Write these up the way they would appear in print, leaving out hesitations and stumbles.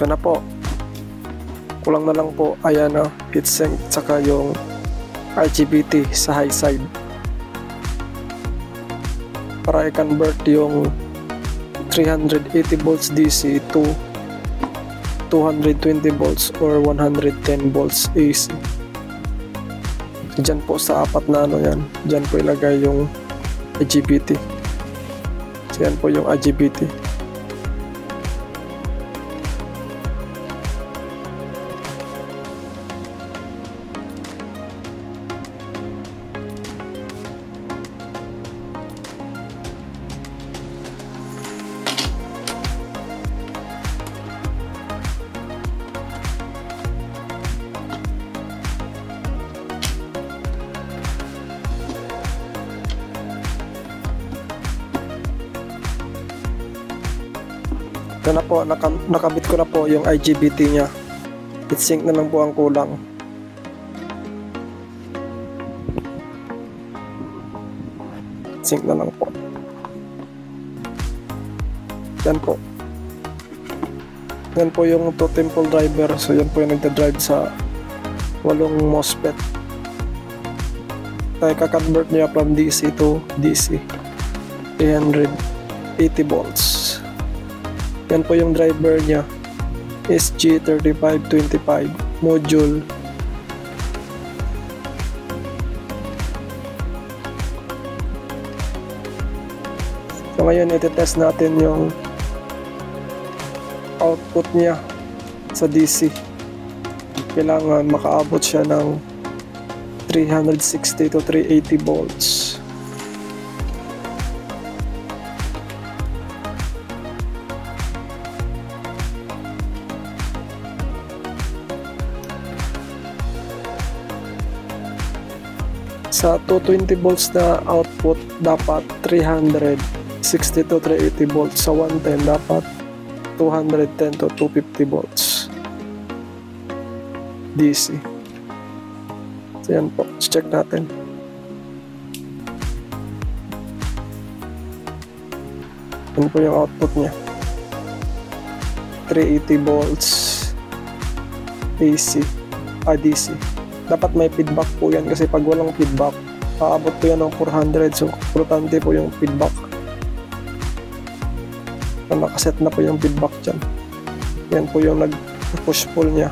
Ito na po. Kulang na lang po. Ayan o. Heatsink tsaka yung IGBT sa high side. Para i-convert yung 380 volts DC to 220 volts or 110 volts AC. Diyan po sa apat na ano yan. Diyan po ilagay yung IGBT. So yan po yung IGBT. Ito na po, nakabit ko na po yung IGBT nya. Heatsink na lang po ang kulang. Heatsink na lang po. Yan po. Yan po yung 2-temple driver. So yan po yung nagda-drive sa 8 MOSFET. Kaya kakonvert niya from DC to DC 380 volts. Yan po yung driver niya, SG3525 module. So ngayon iti-test natin yung output niya sa DC. Kailangan makaabot siya ng 360 to 380 volts. Sa 220 volts na output, dapat 360 to 380 volts. Sa 110, dapat 210 to 250 volts DC. So yan po, check natin. Yan po yung output niya, 380 volts AC, DC. Dapat may feedback po yan kasi pag walang feedback, paabot po yan ng 400. So, importante po yung feedback. So, nakaset na po yung feedback dyan. Yan po yung nag-push pull niya.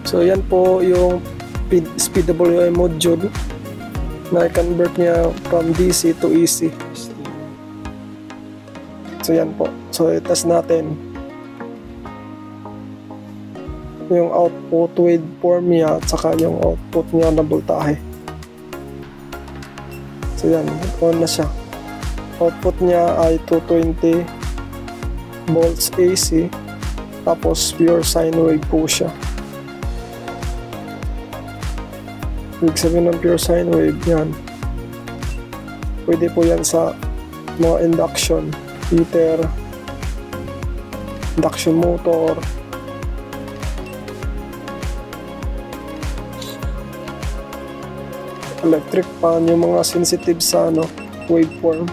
So yan po yung SPWM module na i-convert niya from DC to AC. So yan po. So i-test natin yung output waveform niya at saka yung output niya na voltahe. So yan, on na siya. Output niya ay 220 volts AC, tapos pure sine wave po siya. Ibig sabihin ng pure sine wave yan, pwede po yan sa mga induction heater, induction motor, electric fan, yung mga sensitive sa waveform,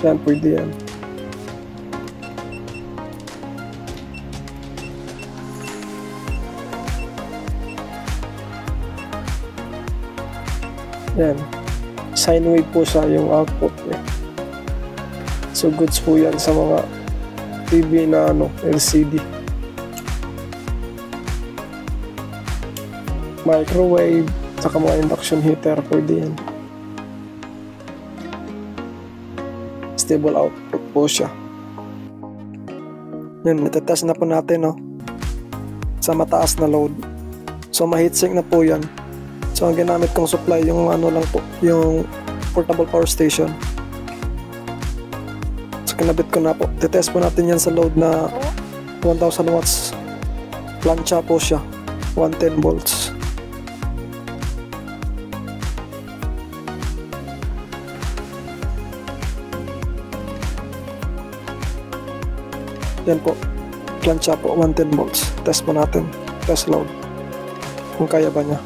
yan pwede yan. Yan, sine wave po siya yung output niya. So goods po yan sa mga TV na LCD, microwave, saka mga induction heater, pwede yan. Stable output po siya. Yan, natatest na po natin sa mataas na load. So ma-heatsink na po yan. So ang ginamit kong supply yung lang po, yung portable power station. So kinabit ko na po. Titest po natin yan sa load na 1000 watts plancha po siya, 110 volts. Yan po, plancha po, 110 volts. Test po natin, test load, kung kaya ba niya.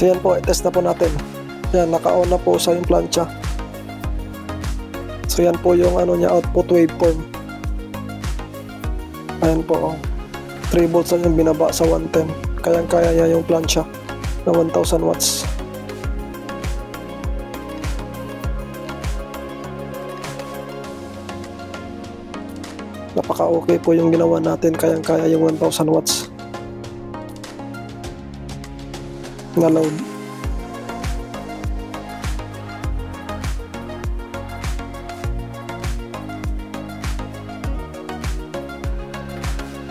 So yan po, i-test na po natin. Yan, naka-on na po sa yung plancha. So yan po yung ano niya, output waveform. Ayan po, 3 volts lang yung binaba sa 110. Kayang-kaya niya yung plancha na 1000 watts. Napaka-okay po yung ginawa natin, kayang-kaya yung 1000 watts na load.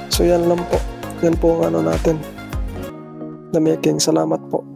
So yan lang po. Yan po ang ano natin na making. Salamat po.